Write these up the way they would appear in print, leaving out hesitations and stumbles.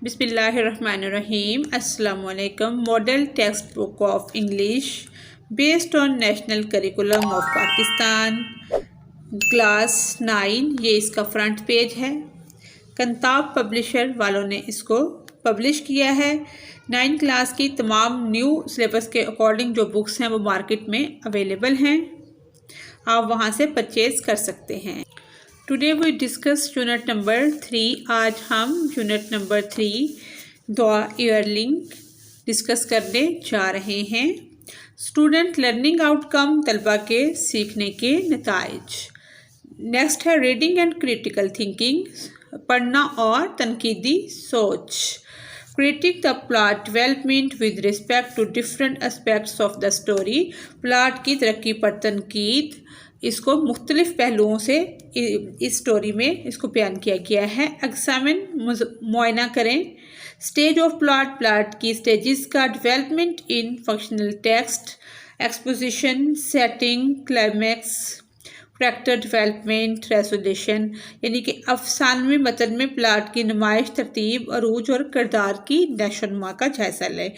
बिस्मिल्लाहिर्रहमानिर्रहीम अस्सलामुअलैकुम। Model text book of English based on national curriculum of Pakistan class 9। ये इसका फ्रंट पेज है। कंताब पब्लिशर वालों ने इसको पब्लिश किया है। 9 क्लास की तमाम न्यू सिलेबस के अकॉर्डिंग जो बुक्स हैं वो मार्केट में अवेलेबल हैं, आप वहाँ से परचेज़ कर सकते हैं। Today we discuss unit number 3। आज हम unit number 3 the yearling discuss करने जा रहे हैं। स्टूडेंट लर्निंग आउटकम, तलबा के सीखने के नताइज। नेक्स्ट है रीडिंग एंड क्रिटिकल थिंकिंग, पढ़ना और तनकीदी सोच। Critique the plot development with respect to different aspects of the story. Plot की तरक्की पर तनकीद, इसको मुख्तलिफ पहलुओं से इस स्टोरी में इसको बयान किया गया है। एग्जामिन, मुआयना करें। स्टेज ऑफ प्लॉट, प्लॉट की स्टेजेस का development in functional text, exposition, setting, climax, character development, resolution, यानी कि अफसानवी मतन में प्लाट की नुमाइश, तरतीब, अरूज और किरदार की नशोनुमा का जायज़ा लें।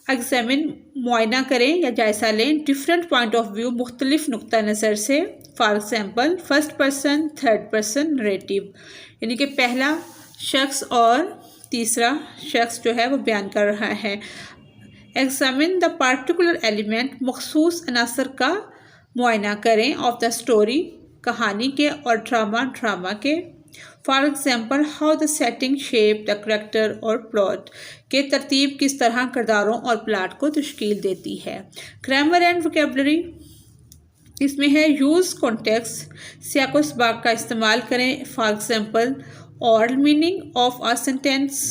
एग्जामिन, मुआयना करें या जायज़ा लें। डिफरेंट पॉइंट ऑफ व्यू, मुख्तलिफ नुक्ता नज़र से। For example first person, third person narrative, यानी कि पहला शख्स और तीसरा शख्स जो है वो बयान कर रहा है। एग्जामिन द पार्टिकुलर एलिमेंट, मखसूस अनासर का मुआयना करें। ऑफ द स्टोरी, कहानी के, और ड्रामा के। For example how the setting shape the character और प्लॉट, के तरतीब किस तरह किरदारों और प्लाट को तश्कील देती है। ग्रामर एंड वोकैबुलरी, इसमें है यूज़ कॉन्टेक्स्ट, सियाको सबाक का इस्तेमाल करें। For example aural meaning of a sentence,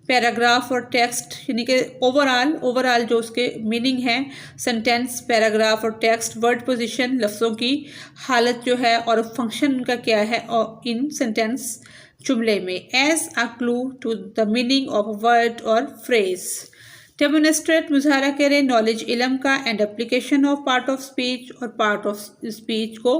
paragraph और टेक्स्ट, यानी कि ओवरऑल जो उसके मीनिंग है, सेंटेंस, पैराग्राफ और टेक्स्ट। वर्ड पोजीशन, लफ्ज़ों की हालत जो है और फंक्शन उनका क्या है और इन सेंटेंस जुमले में। As a clue to the meaning of a word और फ्रेज। डेमोन्स्ट्रेट, मुजाहरा करें नॉलेज, इल्म का, and application of part of speech, और पार्ट ऑफ स्पीच को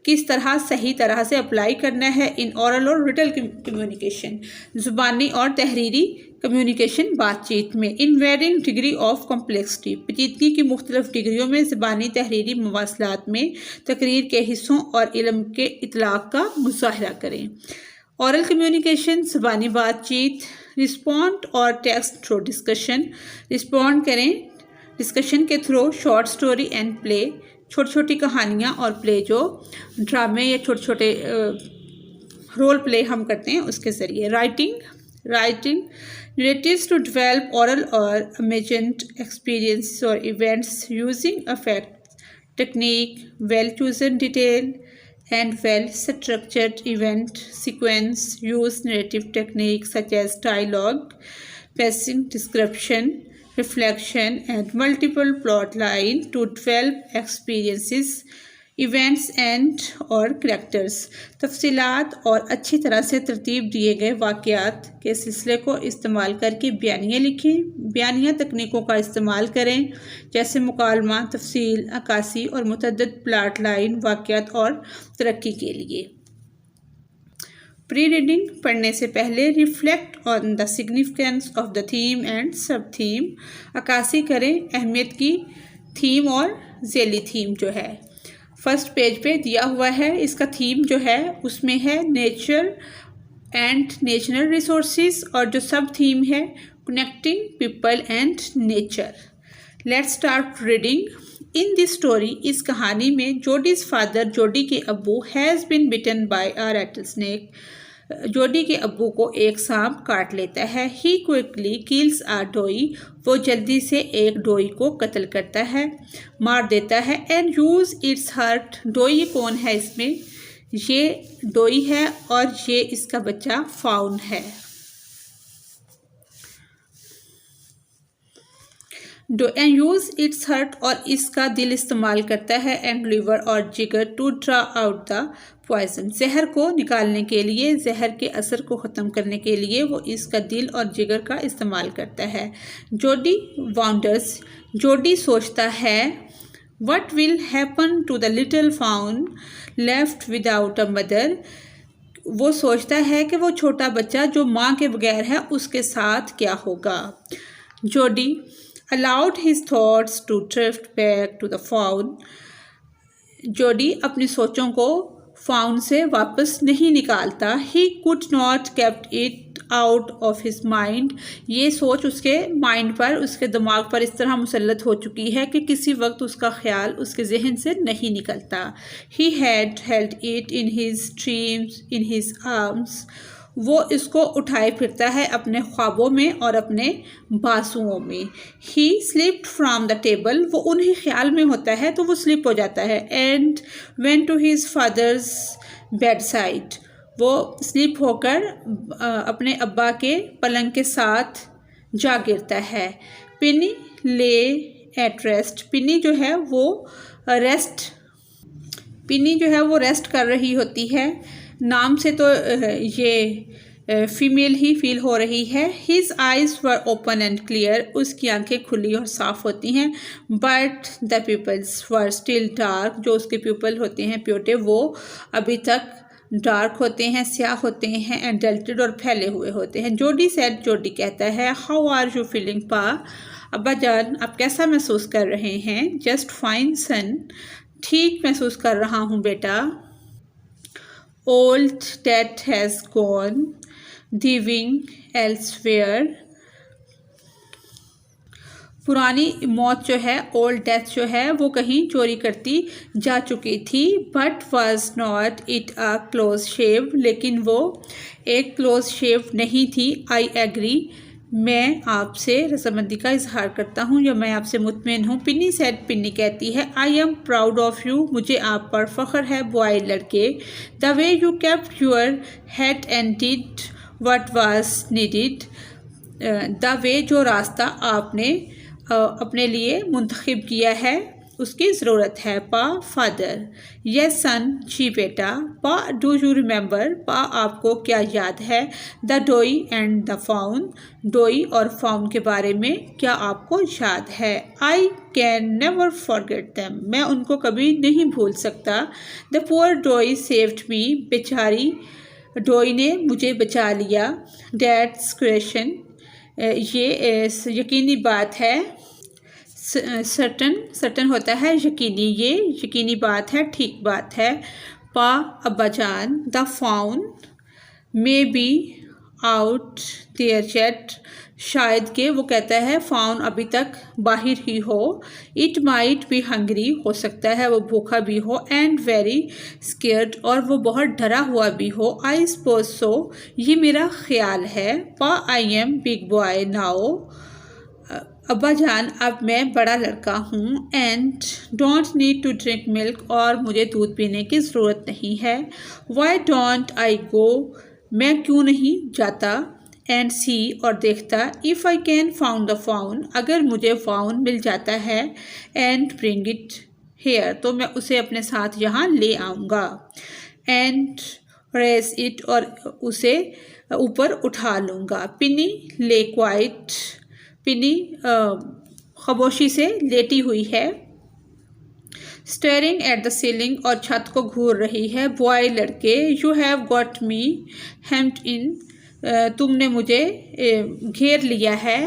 किस तरह सही तरह से अप्लाई करना है इन ऑरल और रिटल कम्युनिकेशन, ज़ुबानी और तहरीरी कम्युनिकेशन बातचीत में। In varying degree of complexity, पेचीदगी की मुख्तलिफ डिग्रियों में ज़बानी तहरीरी मवासलात में तकरीर के हिस्सों और इल्म के इतलाक़ का मुजाहरा करें। ऑरल कम्युनिकेशन, ज़बानी बातचीत। रिस्पॉन्ड और टेक्स्ट थ्रू डिस्कशन, रिस्पॉन्ड करें डिस्कशन के through. Short story and play, छोटी छोटी कहानियाँ और प्ले जो ड्रामे या छोटे छोटे रोल प्ले हम करते हैं उसके ज़रिए। Writing narratives to develop oral or imagined experiences or events using effect technique, well-chosen detail and well-structured event sequence. Use narrative techniques such as dialogue, pacing, description, reflection and multiple plot line to develop experiences, events and और characters. तफसीलात और अच्छी तरह से तरतीब दिए गए वाक़यात के सिलसिले को इस्तेमाल करके बयानियाँ लिखें। बयानिया तकनीकों का इस्तेमाल करें जैसे मुकालमा, तफसील, अक्कासी और मुतअद्दिद प्लाट लाइन वाक़यात और तरक्की के लिए। प्री रीडिंग, पढ़ने से पहले reflect on the significance of the theme and सब थीम, अक्कासी करें अहमियत की थीम और ज़ेली थीम जो है। फर्स्ट पेज पे दिया हुआ है, इसका थीम जो है उसमें है नेचर एंड नेचुरल रिसोर्सेज, और जो सब थीम है connecting people and nature. Let's start reading. In this story, इस कहानी में जोडीज फादर, जोडी के अब्बू, has been bitten by a rattlesnake, Jody के अब्बू को एक सांप काट लेता है। ही क्विकली किल्स अ डोई, वो जल्दी से एक डोई को कत्ल करता है, मार देता है। एंड यूज इट्स हर्ट, डोई कौन है इसमें, ये डोई है और ये इसका बच्चा फाउन है। एंड यूज इट्स हर्ट, और इसका दिल इस्तेमाल करता है। एंड लिवर और जिगर to draw out the poison, जहर को निकालने के लिए, जहर के असर को ख़त्म करने के लिए वो इसका दिल और जिगर का इस्तेमाल करता है। जोडी वॉन्डर्स, जोडी सोचता है। What will happen to the little fawn left without a mother, वो सोचता है कि वो छोटा बच्चा जो माँ के बगैर है उसके साथ क्या होगा। जोडी allowed his thoughts to drift back to the fawn। जोडी अपनी सोचों को फाउन से वापस नहीं निकालता। ही could not kept it out of his mind. ये सोच उसके माइंड पर, उसके दिमाग पर इस तरह मुसल्लत हो चुकी है कि किसी वक्त उसका ख्याल उसके जहन से नहीं निकलता। He had held it in his dreams in his arms. वो इसको उठाए फिरता है अपने ख्वाबों में और अपने बाजुओं में। ही स्लिप्ड फ्रॉम द टेबल। वो उन्हीं ख्याल में होता है तो वो स्लिप हो जाता है। And went to his father's bedside. वो स्लिप होकर अपने अब्बा के पलंग के साथ जा गिरता है। पिनी ले एट रेस्ट। पिनी जो है वो रेस्ट कर रही होती है। नाम से तो ये फीमेल ही फील हो रही है। His eyes were open and clear. उसकी आंखें खुली और साफ होती हैं। But the people's were still dark. जो उसके प्यूपल होते हैं प्योटे, वो अभी तक डार्क होते हैं, स्याह होते हैं, एंड डल्टेड और फैले हुए होते हैं। जोडी सेड, जोडी कहता है, हाउ आर यू फीलिंग पा? अब्बा जान आप कैसा महसूस कर रहे हैं? जस्ट फाइन सन। ठीक महसूस कर रहा हूँ बेटा। Old death has gone, living elsewhere। पुरानी मौत जो है, ओल्ड डेथ जो है, वो कहीं चोरी करती जा चुकी थी। But was not it a close shave. लेकिन वो एक क्लोज शेव नहीं थी। I agree. मैं आपसे रजामंदी का इजहार करता हूँ या मैं आपसे मुतमईन हूँ। पिनी सेड, पिनी कहती है, I am proud of you. मुझे आप पर फ़ख्र है बॉय लड़के। The way you kept your head and did what was needed. The way जो रास्ता आपने अपने लिए मुंतखब किया है उसकी ज़रूरत है। पा फादर, यस सन, जी बेटा। पा डू यू रिमेंबर, पा आपको क्या याद है? The Doi and the faun, डोई और फाउन के बारे में क्या आपको याद है? I can never forget them, मैं उनको कभी नहीं भूल सकता। The poor Doi saved me, बेचारी डोई ने मुझे बचा लिया। डैट्स क्वेश्चन, ये यकीनी बात है। सर्टन होता है यकीनी, ये यकीनी बात है, ठीक बात है। पा अब्बा जान, the fawn may be out there yet. शायद के, वो कहता है फाउन अभी तक बाहर ही हो। इट माइट बी हंग्री, हो सकता है वो भूखा भी हो। एंड वेरी स्केर्ड, और वो बहुत डरा हुआ भी हो। आई सपोज सो, ये मेरा ख्याल है। Pa I am big boy now. अब्बा जान अब मैं बड़ा लड़का हूँ। And don't need to drink milk, और मुझे दूध पीने की ज़रूरत नहीं है। वाई डोंट आई गो, मैं क्यों नहीं जाता। एंड सी, और देखता। If I can found the faun, अगर मुझे फाउन मिल जाता है। एंड ब्रिंग इट हेयर, तो मैं उसे अपने साथ यहाँ ले आऊँगा। एंड रेस इट, और उसे ऊपर उठा लूँगा। पिनी ले क्वाइट, पिनी खामोशी से लेटी हुई है। स्टेयरिंग एट द सीलिंग, और छत को घूर रही है। बॉय लड़के, you have got me hemmed in, तुमने मुझे घेर लिया है।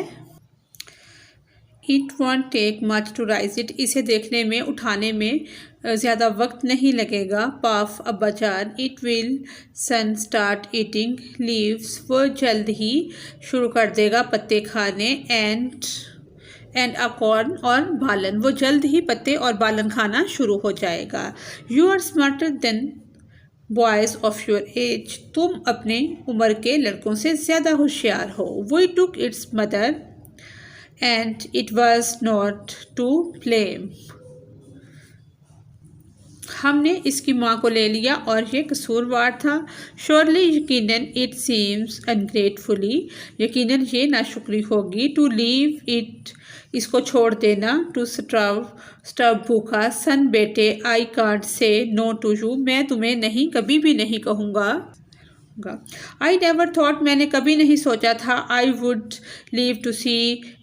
It won't take much to raise it, इसे देखने में, उठाने में ज़्यादा वक्त नहीं लगेगा। पाफ अब्बा जान, it will soon start eating leaves, वो जल्द ही शुरू कर देगा पत्ते खाने। एंड अ कॉर्न, और बालन, वो जल्द ही पत्ते और बालन खाना शुरू हो जाएगा। You are smarter than boys of your age, तुम अपने उम्र के लड़कों से ज़्यादा होशियार हो। We took its mother and it was not to blame, हमने इसकी माँ को ले लिया और ये कसूरवार था। श्योरली, यकीनन। इट सीम्स अनग्रेटफुली, यकीनन ये नाशुक्री होगी। टू लीव इट, इसको छोड़ देना। टू स्टव भूखा। सन बेटे, I can't say no to you, मैं तुम्हें नहीं, कभी भी नहीं कहूँगा। आई नेवर थॉट, मैंने कभी नहीं सोचा था, I would live to see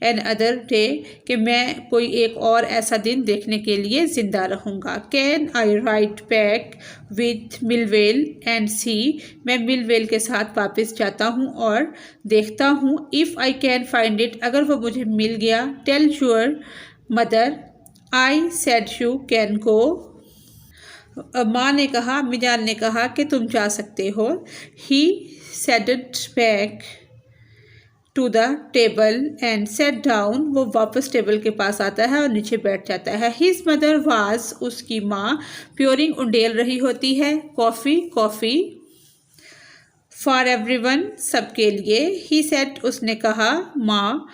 another day, कि मैं कोई एक और ऐसा दिन देखने के लिए ज़िंदा रहूँगा। Can I ride back with Millwheel and see, मैं मिलवेल के साथ वापस जाता हूँ और देखता हूँ। If I can find it, अगर वो मुझे मिल गया। Tell your mother I said you can go, माँ ने कहा, अम्मी जान ने कहा कि तुम जा सकते हो। He sidled back to the table and set down, वो वापस टेबल के पास आता है और नीचे बैठ जाता है। हिज मदर वाज, उसकी माँ प्योरिंग, उंडेल रही होती है, कॉफ़ी फॉर एवरीवन, सबके लिए। ही सेड, उसने कहा, माँ,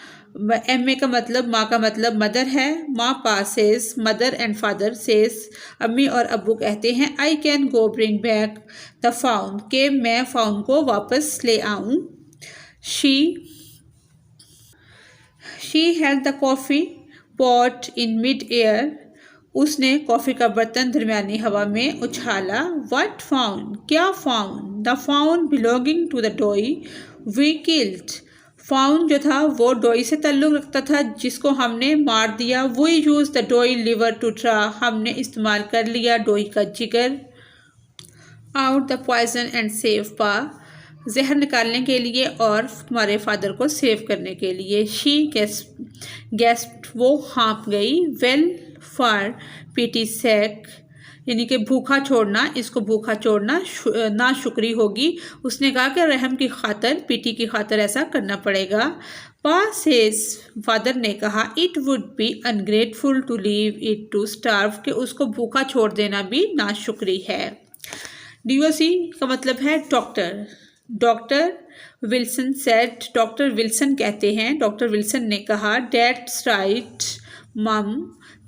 एम ए का मतलब, माँ का मतलब मदर है। Ma pa says, mother and father says, अम्मी और अब्बू कहते हैं। I can go bring back the fawn, के मैं फाउन को वापस ले आऊँ। She held the coffee pot in mid air, उसने कॉफ़ी का बर्तन दरमियानी हवा में उछाला। व्हाट फाउन, क्या fawn? The fawn belonging to the doe we killed, fawn जो था वो डॉई से ताल्लुक़ रखता था जिसको हमने मार दिया। We use the doe liver to draw, हमने इस्तेमाल कर लिया डॉई का जिगर। Out the poison and save pa, जहर निकालने के लिए और हमारे फादर को सेव करने के लिए। शी गैस्प्ड, वो हाँप गई। वेल फॉर पीटी सेक, यानी कि भूखा छोड़ना, इसको भूखा छोड़ना ना शुक्री होगी। उसने कहा कि रहम की खातर, पीटी की खातर ऐसा करना पड़ेगा। पा सेज, फादर ने कहा, it would be ungrateful to leave it to starve, कि उसको भूखा छोड़ देना भी नाशुक्री है। DOC का मतलब है doctor. Doctor Wilson said, doctor Wilson कहते हैं, डॉक्टर विल्सन ने कहा, डैट्स राइट मम,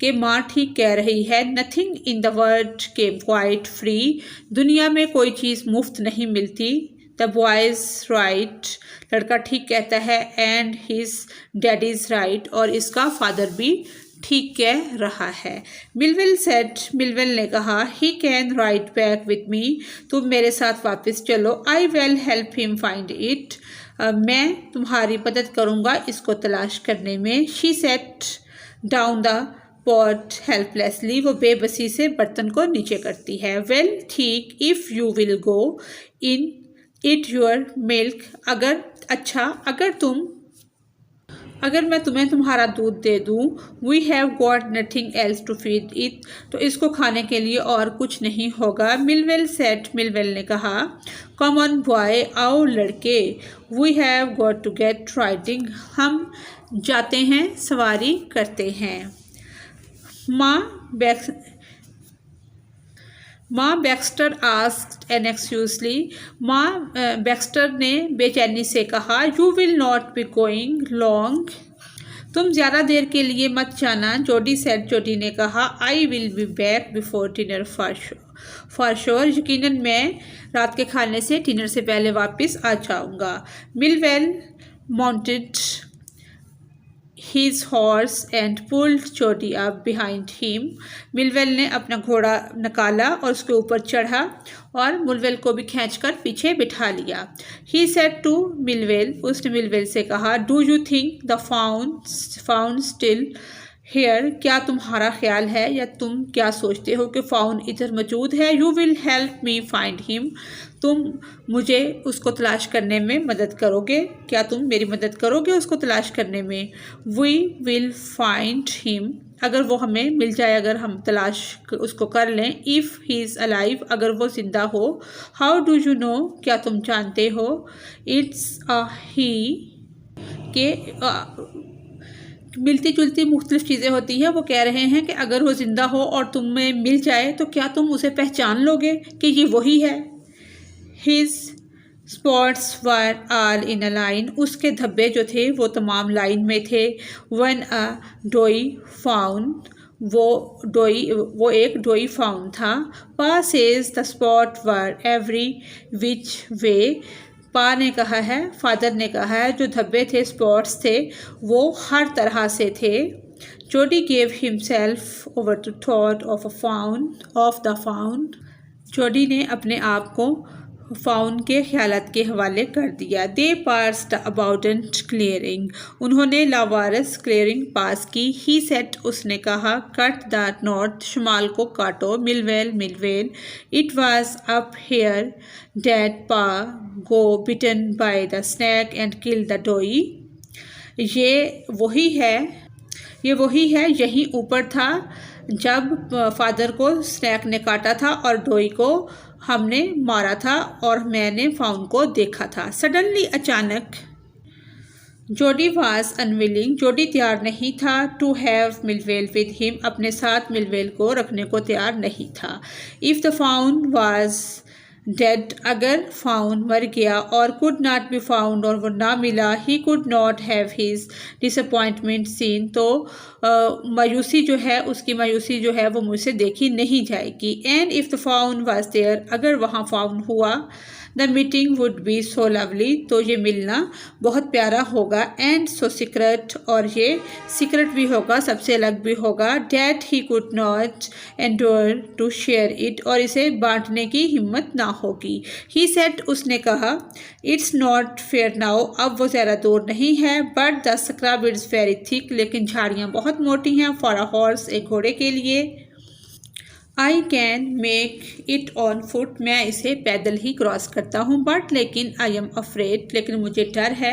के माँ ठीक कह रही है। Nothing in the world came quite free, दुनिया में कोई चीज़ मुफ्त नहीं मिलती। द बॉयज़ राइट, लड़का ठीक कहता है। And his daddy is right, और इसका फादर भी ठीक कह रहा है। मिलवेल सेड, मिलवेल ने कहा, he can write back with me, तुम मेरे साथ वापस चलो। I will help him find it, मैं तुम्हारी मदद करूँगा इसको तलाश करने में। She said down the pot helplessly, वो बेबसी से बर्तन को नीचे करती है। वेल ठीक, if you will go in it your milk, अगर मैं तुम्हें तुम्हारा दूध दे दूँ। We have got nothing else to feed it, तो इसको खाने के लिए और कुछ नहीं होगा। मिलवेल सेट, मिलवेल ने कहा, कम ऑन बॉय, आओ लड़के। We have got to get riding, हम जाते हैं, सवारी करते हैं। माँ बैक्स्टर आस्क्ड एनेक्सक्यूजली, माँ बैक्स्टर ने बेचैनी से कहा, you will not be going long, तुम ज़्यादा देर के लिए मत जाना। जोडी सेड, जोडी ने कहा, I will be back before dinner for sure, यकीनन मैं रात के खाने से डिनर से पहले वापस आ जाऊँगा। Millwheel mounted his horse and pulled Jody up behind him, Millwheel ने अपना घोड़ा निकाला और उसके ऊपर चढ़ा और मिलवेल को भी खींचकर पीछे बिठा लिया। He said to मिलवेल, उसने मिलवेल से कहा, Do you think the fawn still here, क्या तुम्हारा ख्याल है या तुम क्या सोचते हो कि फाउन इधर मौजूद है। You will help me find him, तुम मुझे उसको तलाश करने में मदद करोगे, क्या तुम मेरी मदद करोगे उसको तलाश करने में। We will find him, अगर वो हमें मिल जाए, अगर हम तलाश उसको कर लें। If he is alive, अगर वो ज़िंदा हो। How do you know, क्या तुम जानते हो। It's a he, के मिलती जुलती मुख्तलिफ चीज़ें होती हैं। वो कह रहे हैं कि अगर वो ज़िंदा हो और तुम्हें मिल जाए तो क्या तुम उसे पहचान लोगे कि ये वही है। His spots were all in a line, उसके धब्बे जो थे वो तमाम लाइन में थे। When a doe found, वो एक डोई फाउंड था। Pa says the spot were every which way, पा ने कहा है, फादर ने कहा है, जो धब्बे थे, स्पॉट्स थे, वो हर तरह से थे। Jody gave himself over to thought of the fawn, Jody ने अपने आप को फाउन के ख्यालात के हवाले कर दिया। दे पास द अबाउडेंट क्लियरिंग, उन्होंने लावारस क्लियरिंग पास की। ही सेट, उसने कहा। कट द नॉर्थ, शुमाल को काटो। Millwheel, Millwheel. It was up here that pa got bitten by the snake and kill the doe, ये वही है यही ऊपर था जब फादर को स्नैक ने काटा था और डोई को हमने मारा था और मैंने फाउन को देखा था। सडनली, अचानक। जोडी वाज अनविलिंग, जोडी तैयार नहीं था। टू हैव मिलवेल विद हिम, अपने साथ मिलवेल को रखने को तैयार नहीं था। If the fawn was dead, अगर फाउन मर गया और कुड नॉट बी फाउंड, और वो ना मिला। He could not have his disappointment seen, तो मायूसी जो है, उसकी मायूसी जो है वो मुझसे देखी नहीं जाएगी। And if the fawn was there, अगर वहाँ फाउंड हुआ। The meeting would be so lovely, तो ये मिलना बहुत प्यारा होगा। एंड सो सीक्रेट, और ये सीक्रेट भी होगा, सबसे अलग भी होगा। That he could not endure to share it, और इसे बांटने की हिम्मत ना होगी। ही सेड, उसने कहा। इट्स नॉट फेयर नाउ, अब वो ज़्यादा दूर नहीं है। But the scrub it's very thick, लेकिन झाड़ियाँ बहुत मोटी हैं। फॉर अ हॉर्स, एक घोड़े के लिए। I can make it on foot, मैं इसे पैदल ही क्रॉस करता हूँ। बट लेकिन आई एम अफ्रेड, लेकिन मुझे डर है।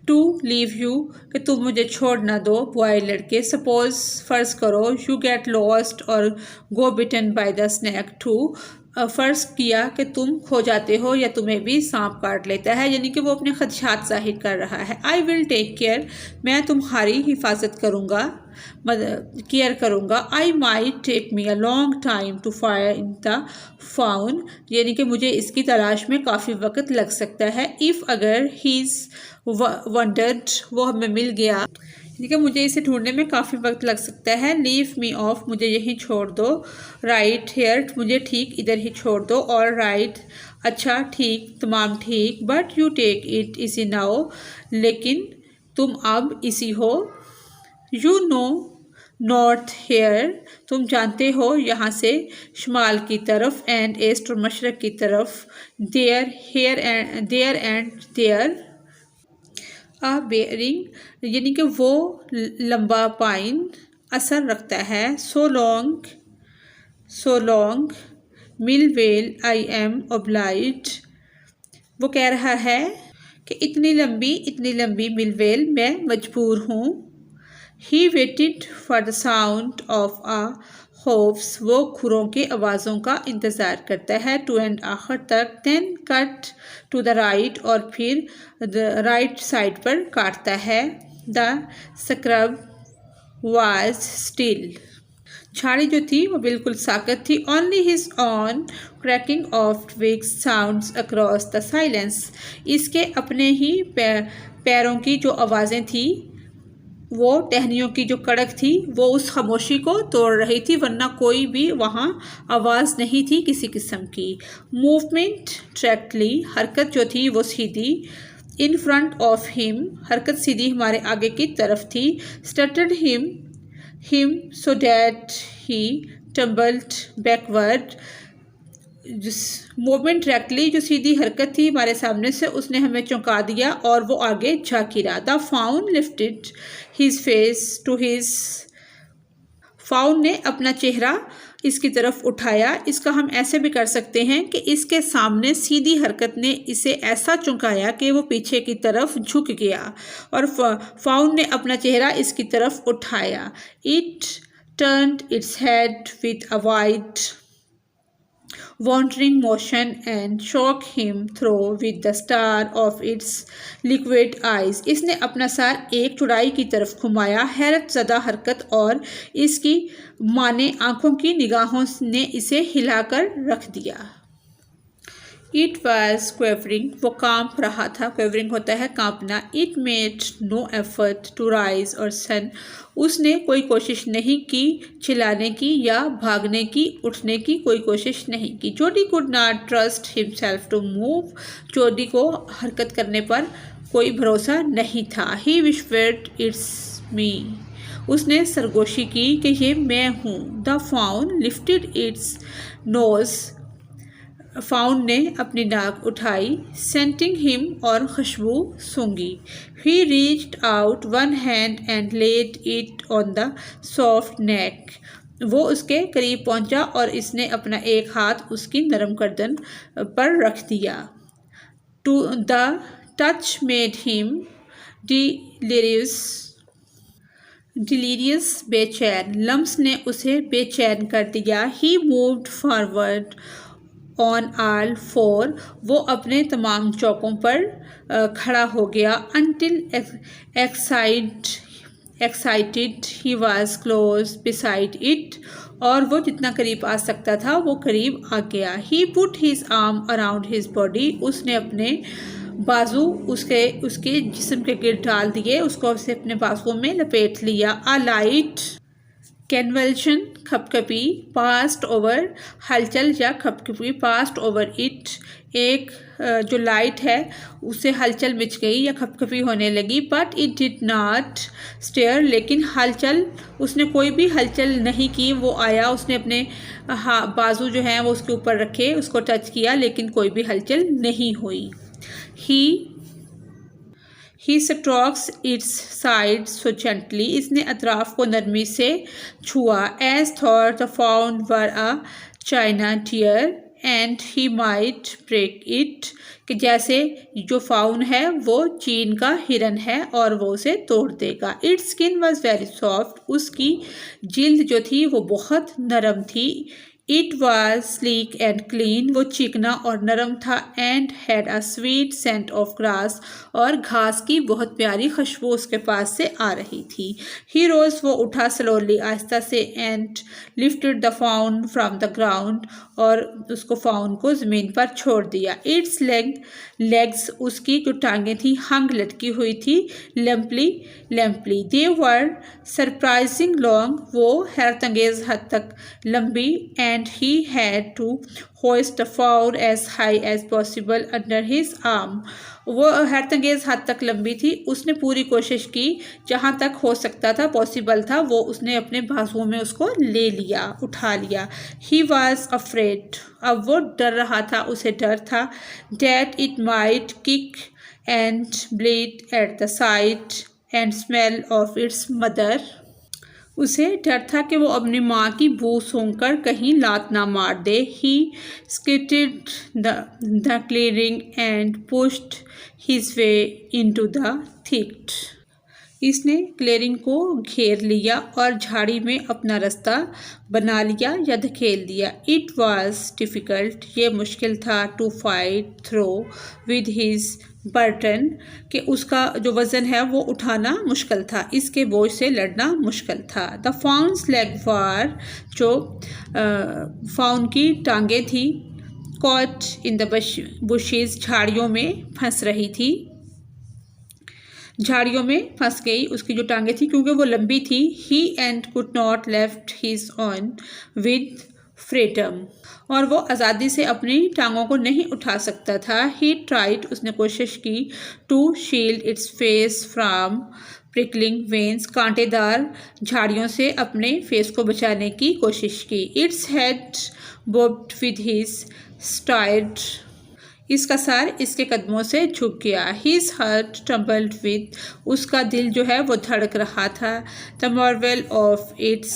टू लीव यू, कि तुम मुझे छोड़ ना दो। बॉय, लड़के। सपोज, फ़र्ज़ करो। यू गेट लॉस्ट और गो bitten by the snack to, फ़र्ज़ किया कि तुम खो जाते हो या तुम्हें भी सांप काट लेता है, यानी कि वो अपने खदशात ज़ाहिर कर रहा है। आई विल टेक केयर, मैं तुम्हारी हिफाजत करूँगा, केयर करूँगा। I might take me a long time to find the fawn, यानी कि मुझे इसकी तलाश में काफ़ी वक्त लग सकता है। इफ़, अगर। ही इज़ वंडर्ड, वो हमें मिल गया, ठीक है, मुझे इसे ढूंढने में काफ़ी वक्त लग सकता है। लीव मी ऑफ, मुझे यहीं छोड़ दो। राइट हेयर, मुझे ठीक इधर ही छोड़ दो। और राइट, अच्छा, ठीक, तमाम ठीक। But you take it easy now, लेकिन तुम अब इसी हो। यू नो नॉर्थ हेयर, तुम जानते हो यहाँ से शुमाल की तरफ। एंड ईस्ट, और मशरक़ की तरफ। There here and there and there. A bearing, यानी कि वो लंबा पाइन असर रखता है। So long Millwheel, I am obliged, वो कह रहा है कि इतनी लंबी मिलवेल, मैं मजबूर हूँ। He waited for the sound of a hoofs, वो खुरों के आवाज़ों का इंतज़ार करता है। टू एंड, आखिर तक। Then cut to the right, और फिर राइट साइड पर काटता है। द स्क्रब वाज स्टिल, झाड़ी जो थी वो बिल्कुल साकत थी। Only his on cracking of twigs sounds across the silence, इसके अपने ही पैरों की जो आवाज़ें थी, वो टहनियों की जो कड़क थी, वो उस खामोशी को तोड़ रही थी, वरना कोई भी वहाँ आवाज़ नहीं थी किसी किस्म की। मूवमेंट ट्रैक्टली, हरकत जो थी वो सीधी। इन फ्रंट ऑफ हिम, हरकत सीधी हमारे आगे की तरफ थी। Startled him so that he tumbled backward, movement directly, जो सीधी हरकत थी हमारे सामने से, उसने हमें चौंका दिया और वो आगे झाँक गिरा। The fawn lifted his face to his, fawn ने अपना चेहरा इसकी तरफ उठाया। इसका हम ऐसे भी कर सकते हैं कि इसके सामने सीधी हरकत ने इसे ऐसा चौंकाया कि वो पीछे की तरफ झुक गया और फाउन ने अपना चेहरा इसकी तरफ उठाया। It turned its head with a wide wandering motion and shook him through with the star of its liquid eyes. इसने अपना सर एक चौड़ाई की तरफ घुमाया। हैरत ज़दा हरकत और इसकी माने आंखों की निगाहों ने इसे हिलाकर रख दिया। It was quivering, वो कांप रहा था। quivering होता है कांपना। It made no effort to rise or run, उसने कोई कोशिश नहीं की चिल्लाने की या भागने की, उठने की कोई कोशिश नहीं की। जोडी could not trust himself to move, जोडी को हरकत करने पर कोई भरोसा नहीं था। He whispered, it's me, उसने सरगोशी की कि ये मैं हूँ। The fawn lifted its nose, fawn ने अपनी नाक उठाई, सेंटिंग हिम और खुशबू सूंघी। He reached out one hand and laid it on the soft neck. वो उसके करीब पहुंचा और इसने अपना एक हाथ उसकी नरम गर्दन पर रख दिया। To the touch made him delirious बेचैन। लम्स ने उसे बेचैन कर दिया। He moved forward on all four. वो अपने तमाम चौकों पर खड़ा हो गया। Until excited he was close beside it. और वो जितना करीब आ सकता था वो करीब आ गया। He put his arm around his body. उसने अपने बाजू उसके जिस्म के गिर्द डाल दिए, उसको उसे अपने बाजुओं में लपेट लिया। अ लाइट कन्वल्शन खपखपी पास्ट ओवर, हलचल या खपखपी पास्ट ओवर इट। एक जो लाइट है उसे हलचल मच गई या खपखपी होने लगी। But it did not stir, लेकिन हलचल उसने कोई भी हलचल नहीं की। वो आया, उसने अपने बाजू जो हैं वो उसके ऊपर रखे, उसको टच किया, लेकिन कोई भी हलचल नहीं हुई। He strokes its sides so gently. इसने अतराफ को नरमी से छुआ। As thought the fawn were a china deer and he might break it. कि जैसे जो फाउन है वो चीन का हिरन है और वो उसे तोड़ देगा। Its skin was very soft. उसकी जिल्द जो थी वो बहुत नरम थी। It was sleek and clean. वो चिकना और नरम था। And had a sweet scent of grass. और घास की बहुत प्यारी खुशबू उसके पास से आ रही थी। He rose. वो उठा slowly आहिस्ता से। And lifted the fawn from the ground. और उसको फाउन को ज़मीन पर छोड़ दिया। Its legs उसकी जो टांगें थी हंग लटकी हुई थी। लम्पली they were surprising long. वो हैरतअंगेज़ हद तक लंबी। And he had to hoist the fawn as high as possible under his arm. वो हैरतअंगेज़ हद तक लंबी थी। उसने पूरी कोशिश की, जहाँ तक हो सकता था पॉसिबल था, वो उसने अपने बाजुओं में उसको ले लिया, उठा लिया। He was afraid. अब वो डर रहा था, उसे डर था। That it might kick and bleed at the sight and smell of its mother. उसे डर था कि वो अपनी माँ की बू सूंघकर कहीं लात ना मार दे। He skirted the clearing and pushed his way into the thicket. इसने क्लियरिंग को घेर लिया और झाड़ी में अपना रास्ता बना लिया या धकेल दिया। It was difficult. ये मुश्किल था। To fight through with his burden. कि उसका जो वज़न है वो उठाना मुश्किल था, इसके बोझ से लड़ना मुश्किल था। The fawn's leg were. जो फाउन की टांगे थी caught in the bushes. झाड़ियों में फंस रही थी, झाड़ियों में फंस गई उसकी जो टांगे थी, क्योंकि वो लंबी थी। He and could not left his own with freedom. और वो आज़ादी से अपनी टांगों को नहीं उठा सकता था। He tried. उसने कोशिश की। To shield its face from prickling veins. कांटेदार झाड़ियों से अपने फेस को बचाने की कोशिश की। Its head bobbed with his stride. इसका सर इसके कदमों से झुक गया। His heart trembled with. उसका दिल जो है वो धड़क रहा था। The marvel of its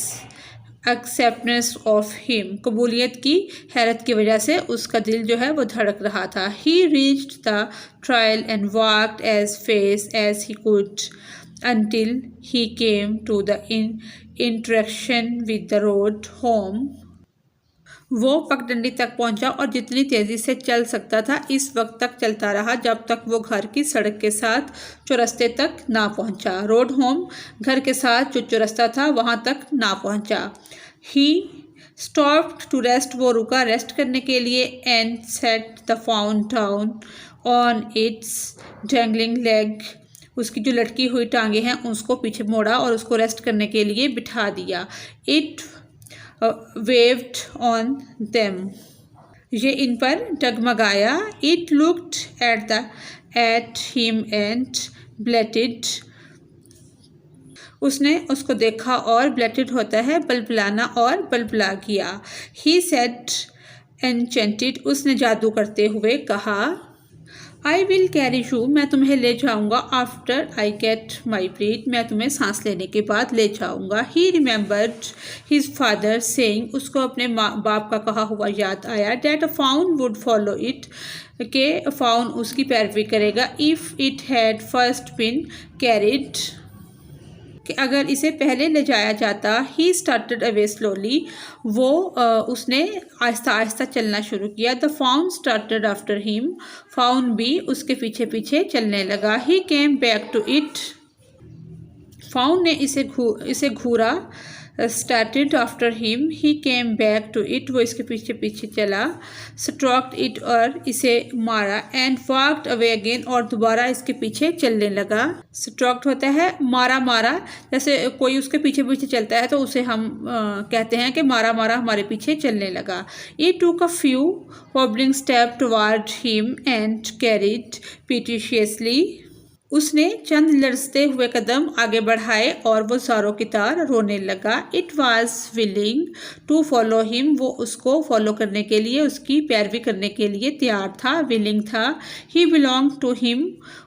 acceptance of him. कबूलियत की हैरत की वजह से उसका दिल जो है वो धड़क रहा था। He reached the trail and walked as fast as he could until he came to the intersection with the road home. वो पगडंडी तक पहुंचा और जितनी तेज़ी से चल सकता था इस वक्त तक चलता रहा जब तक वो घर की सड़क के साथ चौरस्ते तक ना पहुंचा। रोड होम, घर के साथ जो चौरस्ता था वहाँ तक ना पहुंचा। He stopped to rest. वो रुका रेस्ट करने के लिए। And set the fawn down on its dangling leg. उसकी जो लटकी हुई टांगे हैं उसको पीछे मोड़ा और उसको रेस्ट करने के लिए बिठा दिया। It waved on them. ये इन पर डगमगाया। It looked at him and bleated. उसने उसको देखा और bleated होता है बलबलाना और बलबला गया। He said एनचेंटेड, उसने जादू करते हुए कहा। आई विल कैरी यू, मैं तुम्हें ले जाऊंगा। After I get my breath, मैं तुम्हें सांस लेने के बाद ले जाऊंगा। He remembered his father saying, उसको अपने माँ बाप का कहा हुआ याद आया। That a fawn would follow it, के फाउन उसकी पैरवी करेगा। If it had first been carried, कि अगर इसे पहले ले जाया जाता। ही स्टार्टेड अवे स्लोली, वो उसने आहिस्ता आहिस्ता चलना शुरू किया। The fawn started after him, fawn भी उसके पीछे पीछे चलने लगा। He came back to it, fawn ने इसे घूरा। Started after him, he came back to it, वो इसके पीछे पीछे चला। स्ट्रोक्ड इट, और इसे मारा। एंड वॉक्ड अवे अगेन, और दोबारा इसके पीछे चलने लगा। स्ट्रोक्ड होता है मारा मारा, जैसे कोई उसके पीछे पीछे चलता है तो उसे हम कहते हैं कि मारा मारा हमारे पीछे चलने लगा। It took a few wobbling steps toward him and carried piteously, उसने चंद लरजते हुए कदम आगे बढ़ाए और वो ज़ारों की तार रोने लगा। It was willing to follow him, वो उसको फॉलो करने के लिए, उसकी पैरवी करने के लिए तैयार था, विलिंग था। ही बिलोंग टू हिम,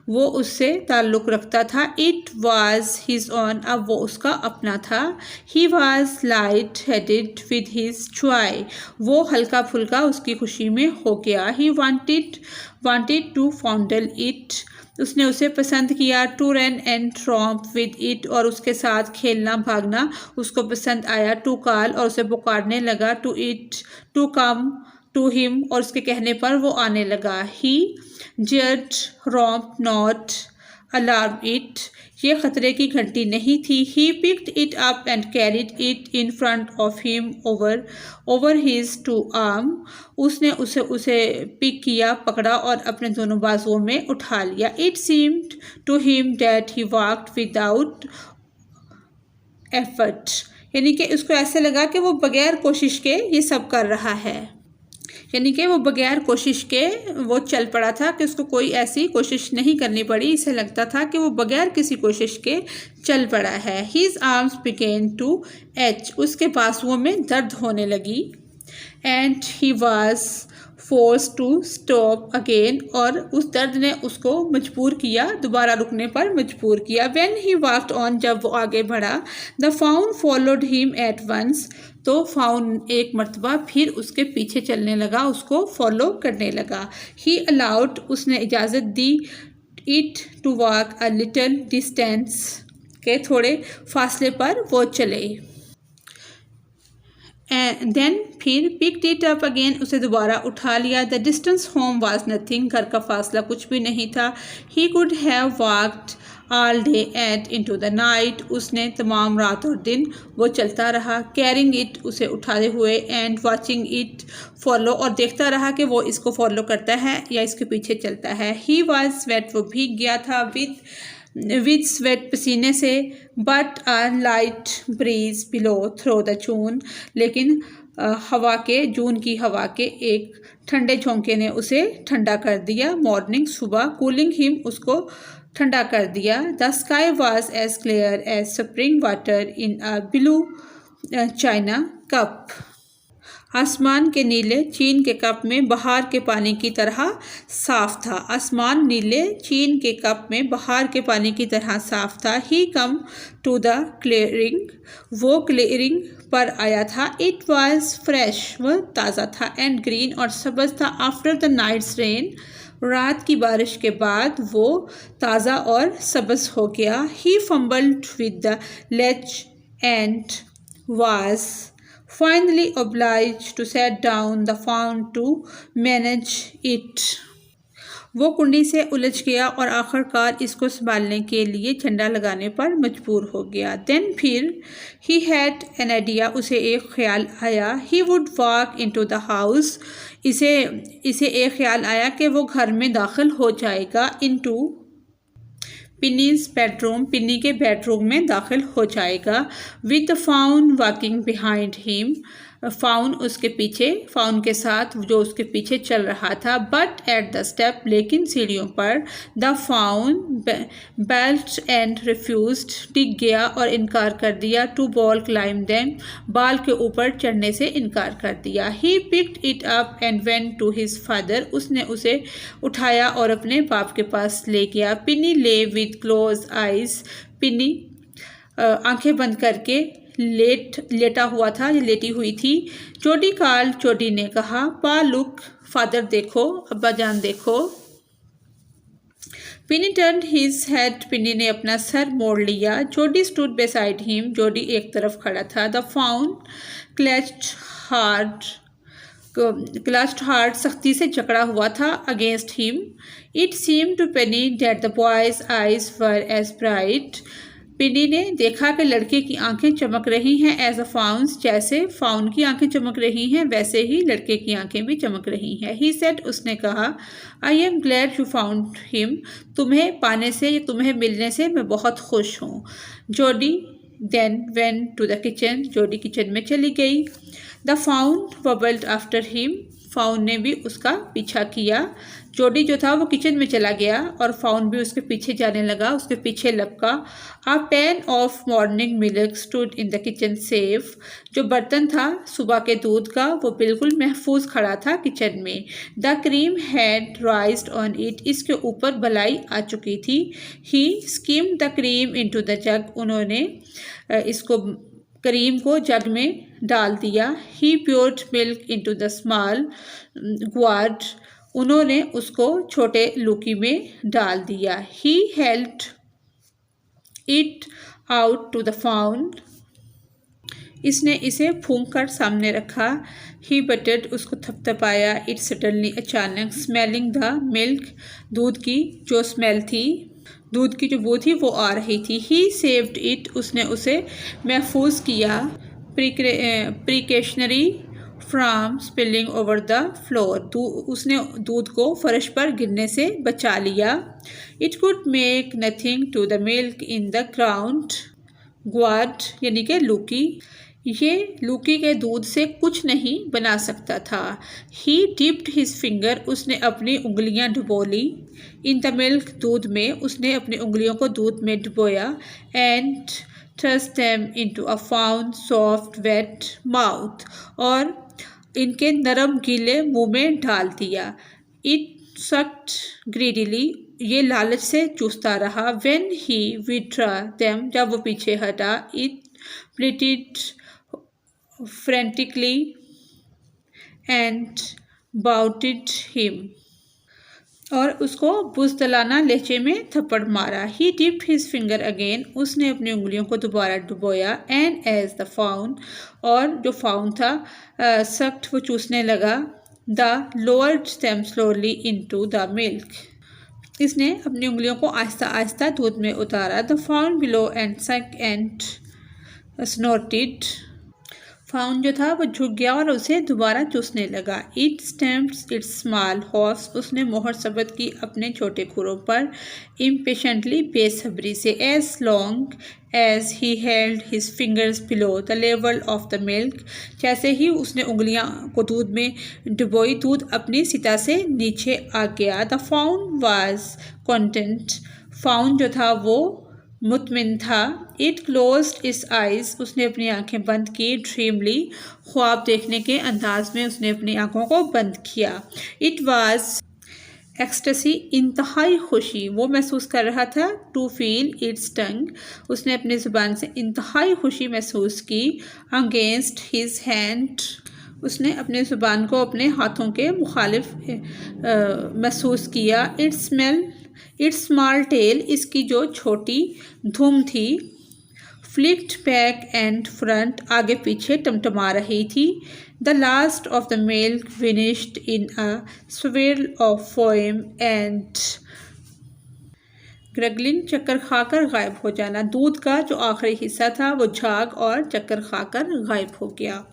वो उससे ताल्लुक़ रखता था। इट वॉज हिज ऑन, अब वो उसका अपना था। He was light headed with his joy, वो हल्का फुल्का उसकी खुशी में हो गया। He wanted to fondle it, उसने उसे पसंद किया। To run and tromp with it, और उसके साथ खेलना भागना उसको पसंद आया। टू कॉल, और उसे पुकारने लगा। To it, to come to him, और उसके कहने पर वो आने लगा। ही जज रॉम्प नॉट अलार्म इट, ये खतरे की घंटी नहीं थी। He picked it up and carried it in front of him over his two arm, उसने उसे पिक किया, पकड़ा और अपने दोनों बाजुओं में उठा लिया। It seemed to him that he walked without effort, यानी कि उसको ऐसे लगा कि वो बगैर कोशिश के ये सब कर रहा है, यानी कि वो बगैर कोशिश के वो चल पड़ा था, कि उसको कोई ऐसी कोशिश नहीं करनी पड़ी। इसे लगता था कि वो बगैर किसी कोशिश के चल पड़ा है। His arms began to itch, उसके बाजुओं में दर्द होने लगी। And he was forced to stop again, और उस दर्द ने उसको मजबूर किया, दोबारा रुकने पर मजबूर किया। When he walked on, जब वो आगे बढ़ा। The fawn followed him at once, तो फाउन एक मर्तबा फिर उसके पीछे चलने लगा, उसको फॉलो करने लगा। ही अलाउड, उसने इजाज़त दी। It to walk a little distance, के थोड़े फासले पर वो चले। देन फिर पिक्ड इट अप अगेन, उसे दोबारा उठा लिया। The distance home was nothing, घर का फासला कुछ भी नहीं था। He could have walked all day and into the night, उसने तमाम रात और दिन वो चलता रहा। कैरिंग इट, उसे उठाए हुए। एंड वॉचिंग इट फॉलो, और देखता रहा कि वो इसको फॉलो करता है या इसके पीछे चलता है। ही वाज वेट, वो भीग गया था विद स्वेट, पसीने से। But a light breeze blew through the June, लेकिन जून की हवा के एक ठंडे झोंके ने उसे ठंडा कर दिया। मॉर्निंग, सुबह। कूलिंग हिम, उसको ठंडा कर दिया। The sky was as clear as spring water in a blue china cup, आसमान के नीले चीन के कप में बहार के पानी की तरह साफ था। आसमान नीले चीन के कप में बहार के पानी की तरह साफ था। ही कम टू द क्लियरिंग, वो क्लियरिंग पर आया था। इट वॉज फ्रेश, वह ताज़ा था। एंड ग्रीन, और सब्ज़ था। आफ्टर द नाइट्स रेन, रात की बारिश के बाद वो ताज़ा और सब्ज़ हो गया। He fumbled with the latch and was finally obliged to set down the fount to manage it. वो कुंडी से उलझ गया और आखिरकार इसको संभालने के लिए झंडा लगाने पर मजबूर हो गया। देन फिर ही हैड एन आइडिया, उसे एक ख्याल आया। He would walk into the house, इसे एक ख्याल आया कि वो घर में दाखिल हो जाएगा। इनटू पिनीज बेडरूम, पिनी के बेडरूम में दाखिल हो जाएगा। With the faun walking behind him, faun उसके पीछे, फाउन के साथ जो उसके पीछे चल रहा था। बट एट द स्टेप, लेकिन सीढ़ियों पर, the fawn balked and refused, टिक गया और इनकार कर दिया। टू बॉल क्लाइम देम, बाल के ऊपर चढ़ने से इनकार कर दिया। He picked it up and went to his father, उसने उसे उठाया और अपने बाप के पास ले गया। पिनी ले विद क्लोज आइज, पिनी आंखें बंद करके लेटा हुआ था या लेटी हुई थी। जोडी कॉल्ड, जोडी ने कहा। पा लुक, फादर देखो, अब्बा जान देखो। पिनी टर्न्ड हिज हेड, पिनी ने अपना सर मोड़ लिया। जोडी स्टूड बेसाइड हिम, जोडी एक तरफ खड़ा था। द फाउन क्लच्ड हार्ड, सख्ती से जकड़ा हुआ था against him. It seemed to Penny that the boy's eyes were as bright, Penny ने देखा कि लड़के की आंखें चमक रही हैं। एज अ फाउंस, जैसे फाउन की आंखें चमक रही हैं वैसे ही लड़के की आंखें भी चमक रही हैं। ही सेड, उसने कहा। I am glad you found him, तुम्हें पाने से या तुम्हें मिलने से मैं बहुत खुश हूँ। Jody then went to the kitchen, Jody kitchen में चली गई। The fawn wobbled after him, fawn ने भी उसका पीछा किया। जोडी जो था वो किचन में चला गया और फाउन भी उसके पीछे जाने लगा, उसके पीछे लपका। A pan of morning milk stood in the kitchen safe, जो बर्तन था सुबह के दूध का वो बिल्कुल महफूज खड़ा था किचन में। The cream had raised on it, इसके ऊपर बलाई आ चुकी थी। He skimmed the cream into the jug, उन्होंने इसको क्रीम को जग में डाल दिया। He poured milk into the small gourd, उन्होंने उसको छोटे लूकी में डाल दिया। He held it out to the fawn, इसने इसे फूंक कर सामने रखा। ही बटर्ड, उसको थपथपाया। इट सडनली, अचानक। स्मेलिंग द मिल्क, दूध की जो स्मेल थी, दूध की जो बू थी वो आ रही थी। ही सेव्ड इट, उसने उसे महफूज किया। Precautionary from spilling over the floor, उसने दूध को फर्श पर गिरने से बचा लिया। It could make nothing to the milk in the ground guard, यानी कि लूकी, ये लूकी के दूध से कुछ नहीं बना सकता था। ही डिप्ड हिज फिंगर, उसने अपनी उंगलियां डुबो ली। इन द मिल्क, दूध में, उसने अपनी उंगलियों को दूध में डुबोया। And thrust them into a fawn soft wet mouth, और इनके नरम गीले मुंह में डाल दिया। It sucked greedily, ये लालच से चूसता रहा। When he withdrew them, जब वो पीछे हटा। It bleated frantically and bouted him, और उसको बुज़दिलाना लहजे में थप्पड़ मारा। ही डिप्ड हिज फिंगर अगेन, उसने अपनी उंगलियों को दोबारा डुबोया। एंड एज द फाउन, और जो फाउन था सख्त वो चूसने लगा। The lowered them slowly into the milk, इसने अपनी उंगलियों को आहिस्ता आहिस्ता दूध में उतारा। द फाउन बिलो एंड सक एंड स्नोर्टेड, फाउन जो था वो झुक गया और उसे दोबारा चूसने लगा। It stamped it's small horse, उसने मोहर सबत की अपने छोटे खुरों पर। इम्पेशेंटली, बेसब्री से। As long as he held his fingers below the level of the milk, जैसे ही उसने उंगलियां को दूध में डुबोई, दूध अपनी सतह से नीचे आ गया। The fawn was content, faun जो था वो मुतमिन था। इट क्लोज्ड इट्स आइज, उसने अपनी आंखें बंद की। ड्रीमली, ख्वाब देखने के अंदाज में उसने अपनी आंखों को बंद किया। इट वाज एक्सटेसी, इंतहाई खुशी वो महसूस कर रहा था। टू फील इट्स टंग, उसने अपनी ज़ुबान से इंतहाई खुशी महसूस की। अगेंस्ट हिज हैंड, उसने अपने ज़ुबान को अपने हाथों के मुखालिफ महसूस किया। इट्स स्मॉल टेल, इसकी जो छोटी धुम थी। फ्लिक्ड बैक एंड फ्रंट, आगे पीछे टमटमा रही थी। The last of the milk finished in a swirl of foam and gurgling, चक्कर खाकर गायब हो जाना। दूध का जो आखिरी हिस्सा था वो झाग और चक्कर खाकर गायब हो गया।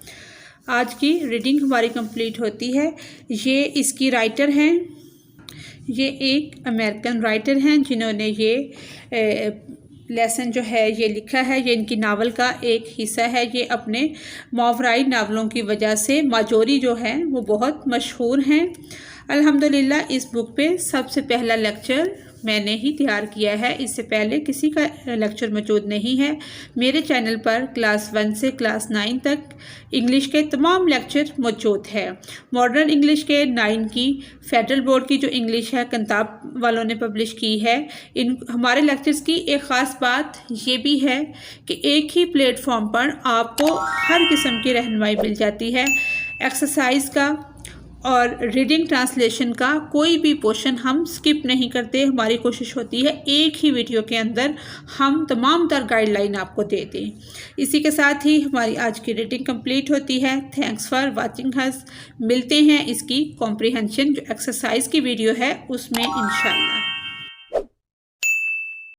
आज की रीडिंग हमारी कंप्लीट होती है। ये इसकी राइटर हैं, ये एक अमेरिकन राइटर हैं जिन्होंने ये लेसन जो है ये लिखा है, ये इनकी नावल का एक हिस्सा है। ये अपने मावराई नावलों की वजह से माजोरी जो है वो बहुत मशहूर हैं। अल्हम्दुलिल्लाह इस बुक पे सबसे पहला लेक्चर मैंने ही तैयार किया है, इससे पहले किसी का लेक्चर मौजूद नहीं है। मेरे चैनल पर क्लास 1 से क्लास 9 तक इंग्लिश के तमाम लेक्चर मौजूद है। मॉडर्न इंग्लिश के 9 की फेडरल बोर्ड की जो इंग्लिश है कंताब वालों ने पब्लिश की है। इन हमारे लेक्चर्स की एक ख़ास बात ये भी है कि एक ही प्लेटफॉर्म पर आपको हर किस्म की रहनुमाई मिल जाती है। एक्सरसाइज का और रीडिंग ट्रांसलेशन का कोई भी पोर्शन हम स्किप नहीं करते। हमारी कोशिश होती है एक ही वीडियो के अंदर हम तमाम तर गाइडलाइन आपको दे दें। इसी के साथ ही हमारी आज की रीडिंग कंप्लीट होती है। Thanks for watching us. मिलते हैं इसकी कॉम्प्रिहेंशन जो एक्सरसाइज की वीडियो है उसमें इंशाल्लाह।